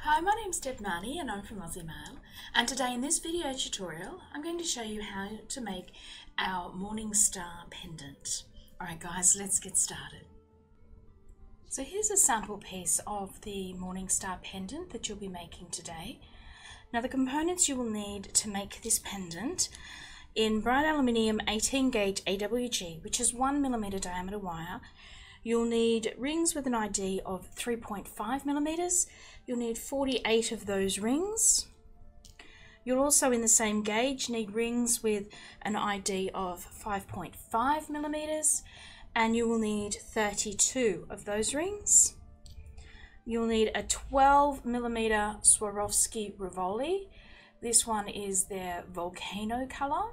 Hi, my name's Deb Marnie and I'm from Aussie Maille, and today in this video tutorial I'm going to show you how to make our Morning Star Pendant. Alright guys, let's get started. So here's a sample piece of the Morning Star Pendant that you'll be making today. Now the components you will need to make this pendant: in bright aluminium 18 gauge AWG, which is 1mm diameter wire. You'll need rings with an ID of 3.5mm. You'll need 48 of those rings. You'll also, in the same gauge, need rings with an ID of 5.5mm, and you will need 32 of those rings. You'll need a 12mm Swarovski Rivoli. This one is their volcano color.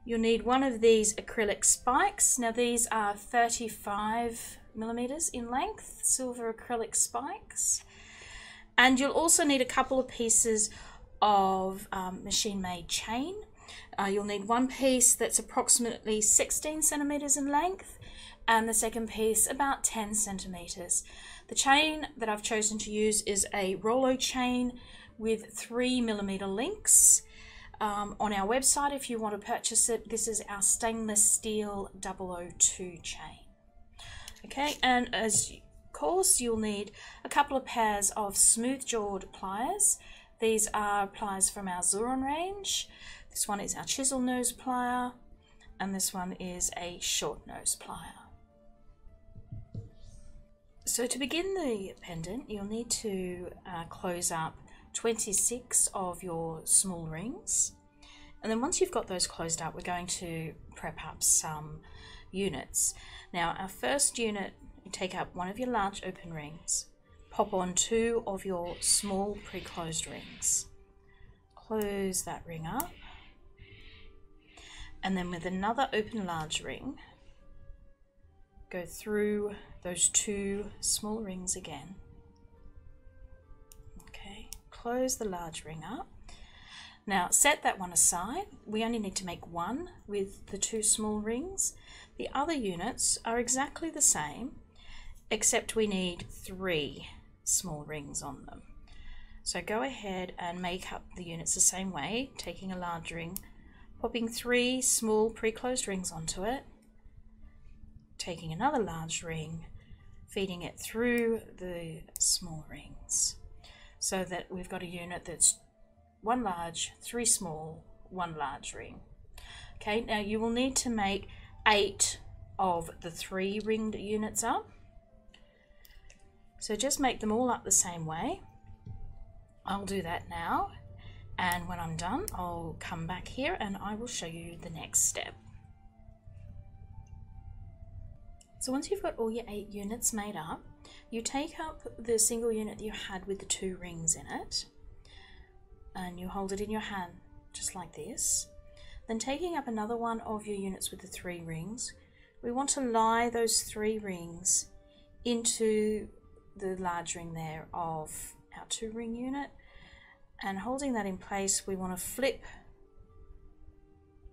You'll need one of these acrylic spikes. Now these are 35mm in length, silver acrylic spikes. And you'll also need a couple of pieces of machine-made chain. You'll need one piece that's approximately 16 centimeters in length, and the second piece about 10 centimeters. The chain that I've chosen to use is a Rolo chain with 3mm links. On our website, if you want to purchase it, this is our stainless steel 002 chain. Okay, and of course you'll need a couple of pairs of smooth jawed pliers. These are pliers from our Xuron range. This one is our chisel nose plier, and this one is a short nose plier. So to begin the pendant, you'll need to close up 26 of your small rings, and then once you've got those closed up, we're going to prep up some units. Now our first unit, you take up one of your large open rings, pop on 2 of your small pre-closed rings, close that ring up, and then with another open large ring, go through those 2 small rings again. Close the large ring up. Now set that one aside. We only need to make one with the 2 small rings. The other units are exactly the same, except we need 3 small rings on them. So go ahead and make up the units the same way, taking a large ring, popping 3 small pre-closed rings onto it, taking another large ring, feeding it through the small rings, so that we've got a unit that's 1 large, 3 small, 1 large ring. Okay, now you will need to make 8 of the 3 ringed units up. So just make them all up the same way. I'll do that now, and when I'm done, I'll come back here and I will show you the next step. So once you've got all your 8 units made up, you take up the single unit that you had with the 2 rings in it, and you hold it in your hand just like this. Then taking up another one of your units with the 3 rings, we want to lie those 3 rings into the large ring there of our 2 ring unit, and holding that in place, we want to flip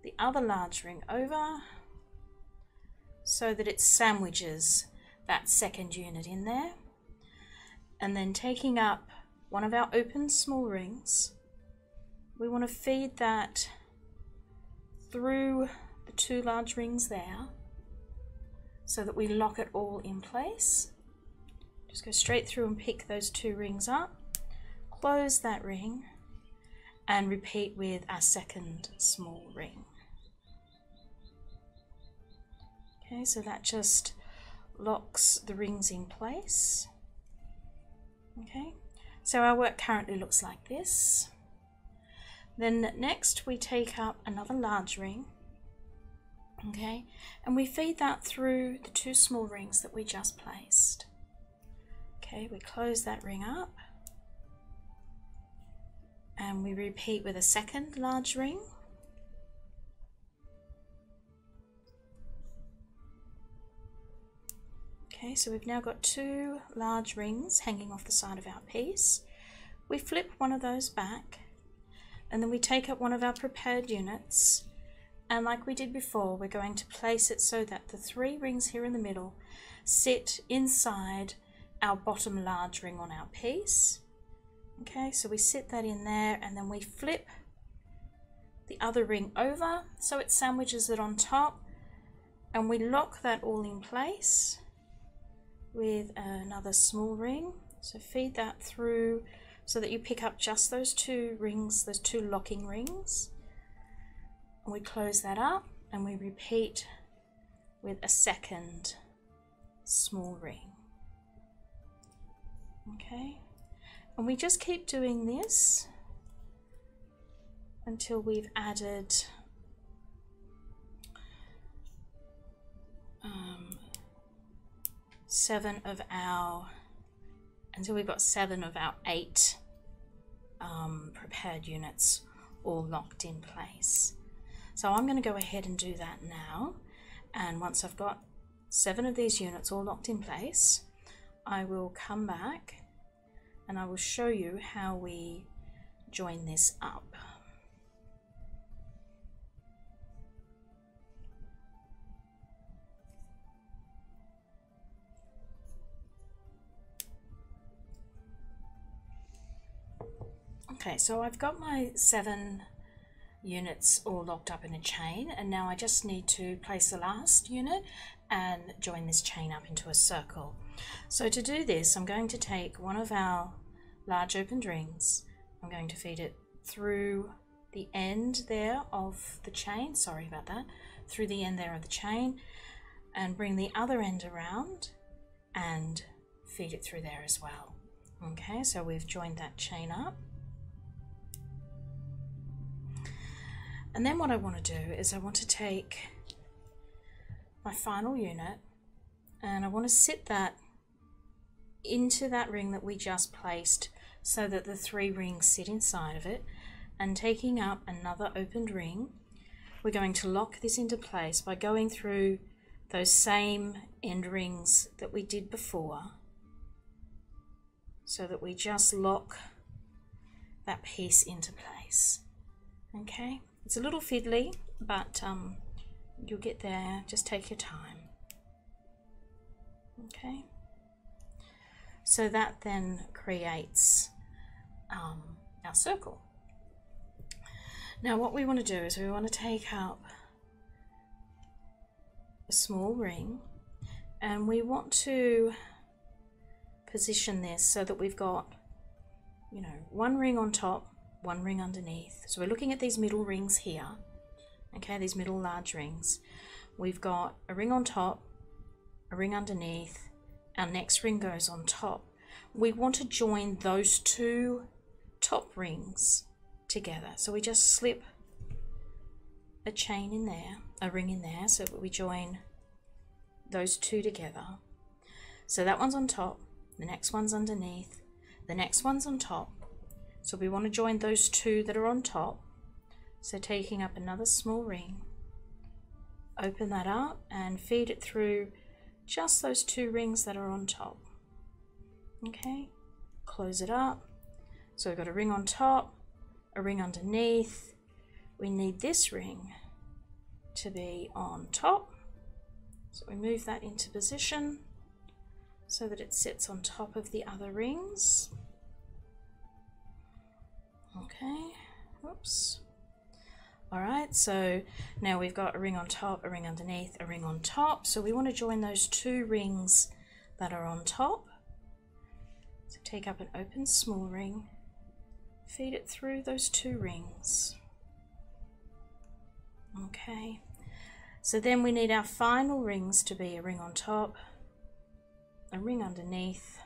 the other large ring over so that it sandwiches that second unit in there, and then taking up one of our open small rings, we want to feed that through the 2 large rings there so that we lock it all in place. Just go straight through and pick those 2 rings up, close that ring, and repeat with our second small ring. Okay, so that just locks the rings in place. Okay, so our work currently looks like this. Then next we take up another large ring, okay, and we feed that through the 2 small rings that we just placed. Okay, we close that ring up, and we repeat with a second large ring. Okay, so we've now got 2 large rings hanging off the side of our piece. We flip one of those back, and then we take up one of our prepared units, and like we did before, we're going to place it so that the 3 rings here in the middle sit inside our bottom large ring on our piece. Okay, so we sit that in there and then we flip the other ring over so it sandwiches it on top, and we lock that all in place with another small ring. So feed that through so that you pick up just those two rings, those two locking rings. And we close that up and we repeat with a second small ring. Okay, and we just keep doing this until we've added until we've got 7 of our 8 prepared units all locked in place. So I'm going to go ahead and do that now, and once I've got 7 of these units all locked in place, I will come back and I will show you how we join this up. Okay, so I've got my 7 units all locked up in a chain, and now I just need to place the last unit and join this chain up into a circle. So to do this, I'm going to take one of our large opened rings, I'm going to feed it through the end there of the chain, sorry about that, through the end there of the chain, and bring the other end around and feed it through there as well. Okay, so we've joined that chain up. And then what I want to do is I want to take my final unit and I want to sit that into that ring that we just placed so that the 3 rings sit inside of it, and taking up another opened ring, we're going to lock this into place by going through those same end rings that we did before, so that we just lock that piece into place. Okay, it's a little fiddly, but you'll get there, just take your time. Okay, so that then creates our circle. Now what we want to do is we want to take up a small ring and we want to position this so that we've got, you know, 1 ring on top, 1 ring underneath. So we're looking at these middle rings here, okay, these middle large rings. We've got a ring on top, a ring underneath, our next ring goes on top. We want to join those 2 top rings together. So we just slip a chain in there, a ring in there, so that we join those 2 together. So that one's on top, the next one's underneath, the next one's on top. So we want to join those 2 that are on top. So taking up another small ring, open that up and feed it through just those 2 rings that are on top. Okay, close it up. So we've got a ring on top, a ring underneath. We need this ring to be on top. So we move that into position so that it sits on top of the other rings. Okay, oops. All right, so now we've got a ring on top, a ring underneath, a ring on top. So we want to join those 2 rings that are on top. So take up an open small ring, feed it through those 2 rings. Okay, so then we need our final rings to be a ring on top, a ring underneath,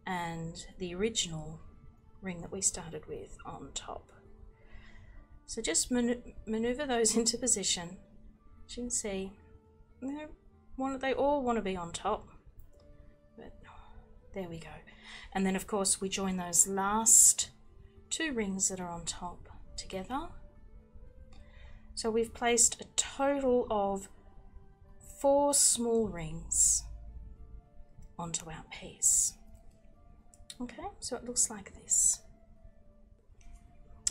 and the original ring that we started with on top. So just maneuver those into position. As you can see, they all want to be on top, but there we go. And then of course we join those last 2 rings that are on top together. So we've placed a total of 4 small rings onto our piece. Okay, so it looks like this.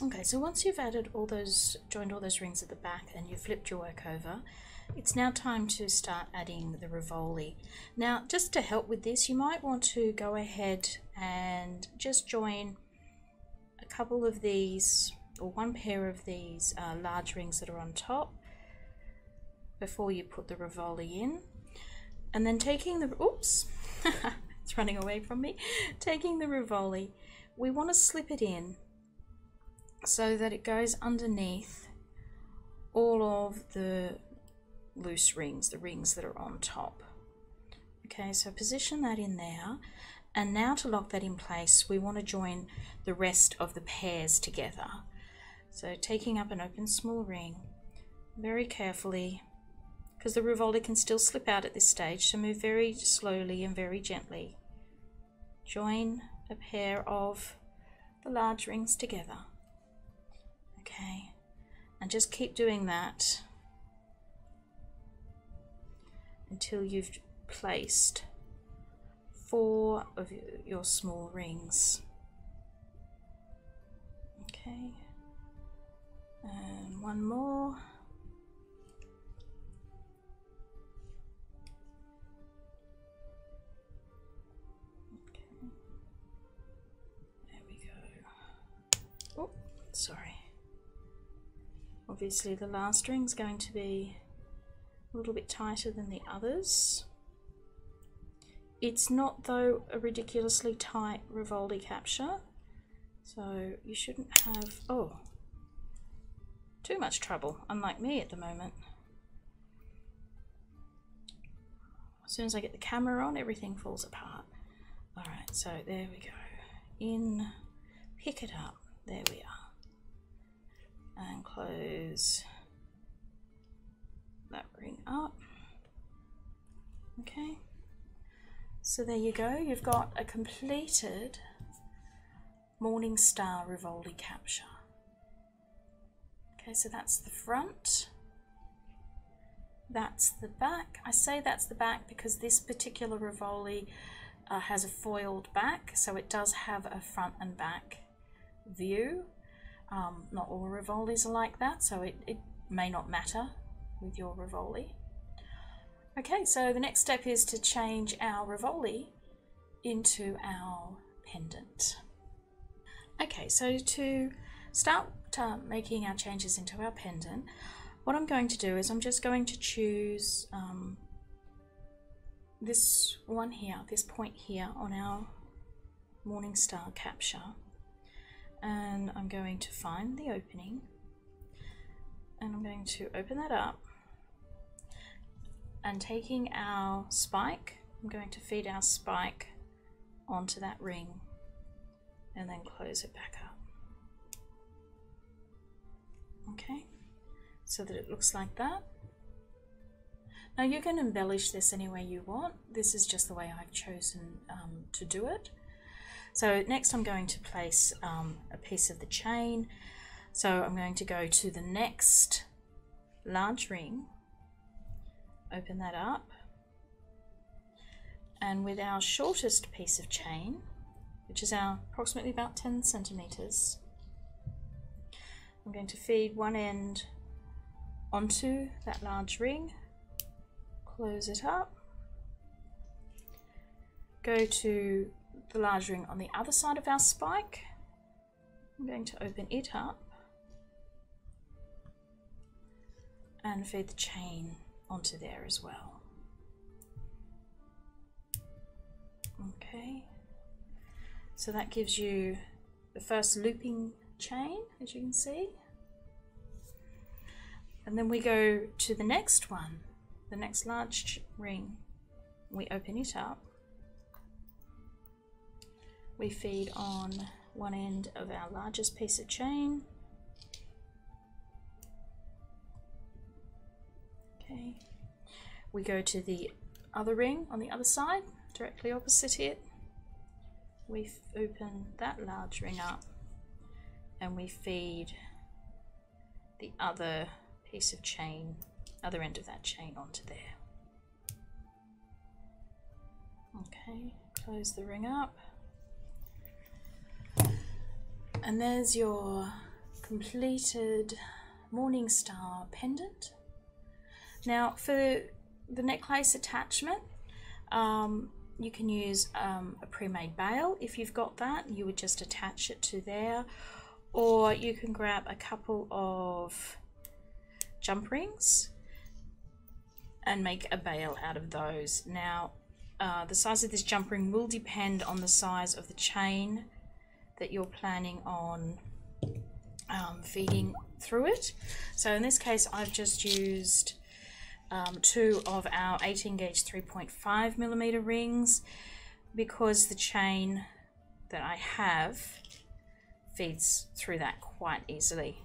Okay, so once you've added all those, joined all those rings at the back and you've flipped your work over, It's now time to start adding the Rivoli. Now, just to help with this, you might want to go ahead and just join a couple of these, or one pair of these large rings that are on top before you put the Rivoli in. And then taking the, oops, it's running away from me. Taking the Rivoli, we want to slip it in so that it goes underneath all of the loose rings, the rings that are on top. Okay, so position that in there, and now to lock that in place, we want to join the rest of the pairs together. So taking up an open small ring, very carefully, because the Rivoli can still slip out at this stage, so move very slowly and very gently. Join a pair of the large rings together. Okay, and just keep doing that until you've placed 4 of your small rings. Okay, and one more. Okay, there we go. Oh, sorry. Obviously the last ring's going to be a little bit tighter than the others. It's not, though, a ridiculously tight Rivoli capture, so you shouldn't have, oh, too much trouble, unlike me at the moment. As soon as I get the camera on, everything falls apart. Alright, so there we go. In, pick it up, there we are. And close that ring up. Okay, so there you go, you've got a completed Morning Star Rivoli capture. Okay, so that's the front, that's the back. I say that's the back because this particular Rivoli has a foiled back, so it does have a front and back view. Not all Rivolis are like that, so it may not matter with your Rivoli. Okay, so the next step is to change our Rivoli into our pendant. Okay, so to start making our changes into our pendant, what I'm going to do is I'm just going to choose this one here, this point here on our Morning Star capture, and I'm going to find the opening, and I'm going to open that up, and taking our spike, I'm going to feed our spike onto that ring and then close it back up. Okay, so that it looks like that. Now you can embellish this any way you want. This is just the way I've chosen to do it. So next I'm going to place a piece of the chain. So I'm going to go to the next large ring, open that up, and with our shortest piece of chain, which is our approximately about 10 centimeters, I'm going to feed one end onto that large ring, close it up, go to the large ring on the other side of our spike, I'm going to open it up and feed the chain onto there as well. Okay, so that gives you the first looping chain, as you can see, and then we go to the next one, the next large ring. We open it up, we feed on one end of our largest piece of chain. Okay, we go to the other ring on the other side, directly opposite it. We open that large ring up and we feed the other piece of chain, other end of that chain, onto there. Okay, close the ring up, and there's your completed Morning Star pendant. Now for the necklace attachment, you can use a pre-made bail. If you've got that, you would just attach it to there, or you can grab a couple of jump rings and make a bail out of those. Now the size of this jump ring will depend on the size of the chain that you're planning on feeding through it. So in this case I've just used 2 of our 18 gauge 3.5mm rings, because the chain that I have feeds through that quite easily.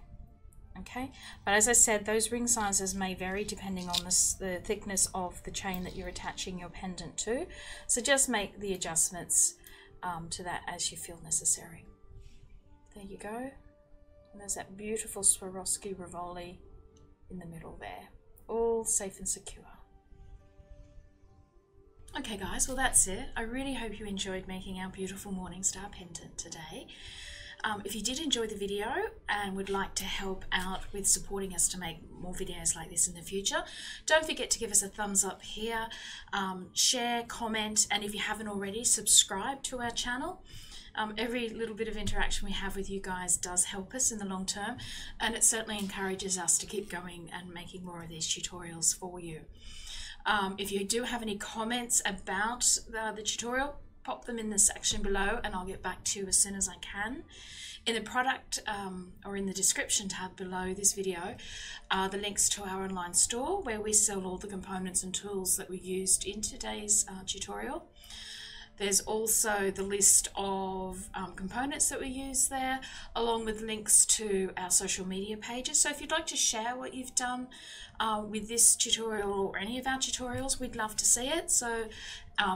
Okay, but as I said, those ring sizes may vary depending on the thickness of the chain that you're attaching your pendant to, so just make the adjustments to that as you feel necessary. There you go, and there's that beautiful Swarovski Rivoli in the middle there, all safe and secure. Okay guys, well that's it. I really hope you enjoyed making our beautiful Morning Star pendant today. If you did enjoy the video and would like to help out with supporting us to make more videos like this in the future, don't forget to give us a thumbs up here, share, comment, and if you haven't already, subscribe to our channel. Every little bit of interaction we have with you guys does help us in the long term, and it certainly encourages us to keep going and making more of these tutorials for you. If you do have any comments about the tutorial, pop them in the section below and I'll get back to you as soon as I can. In the product or in the description tab below this video are the links to our online store where we sell all the components and tools that we used in today's tutorial. There's also the list of components that we use there, along with links to our social media pages. So if you'd like to share what you've done with this tutorial or any of our tutorials, we'd love to see it. So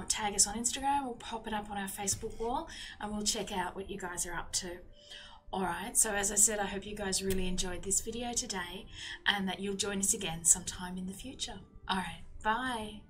tag us on Instagram or pop it up on our Facebook wall and we'll check out what you guys are up to. Alright, so as I said, I hope you guys really enjoyed this video today and that you'll join us again sometime in the future. Alright, bye!